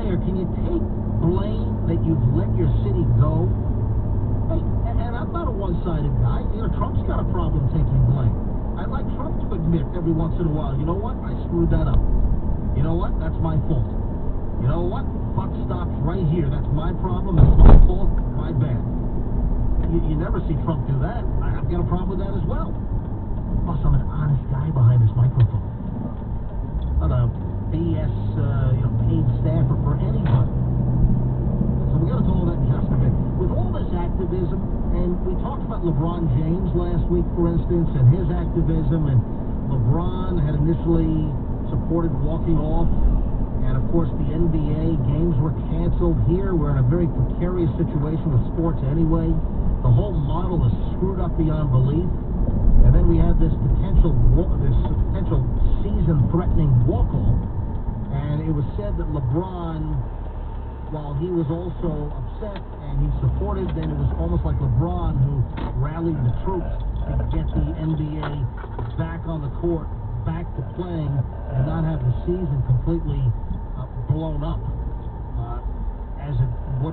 mayor, can you take blame that you've let your city go? Hey, and I'm not a one-sided guy. You know, Trump's got a problem taking blame. I'd like Trump to admit every once in a while, you know what, I screwed that up. You know what, that's my fault. You know what, buck stops right here. That's my problem, that's my fault, my bad. You never see Trump do that. I've got a problem with that as well. Plus, I'm an honest guy behind this microphone. Not a BS, paid staffer for anybody. So we got to call that just a bit. With all this activism, and we talked about LeBron James last week, for instance, and his activism, and LeBron had initially supported walking off, and of course the NBA games were canceled. Here we're in a very precarious situation with sports anyway. The whole model is screwed up beyond belief. And then we have this potential season-threatening walk-off. And it was said that LeBron, while he was also upset and he supported, then it was almost like LeBron who rallied the troops to get the NBA back on the court, back to playing, and not have the season completely blown up as it would have.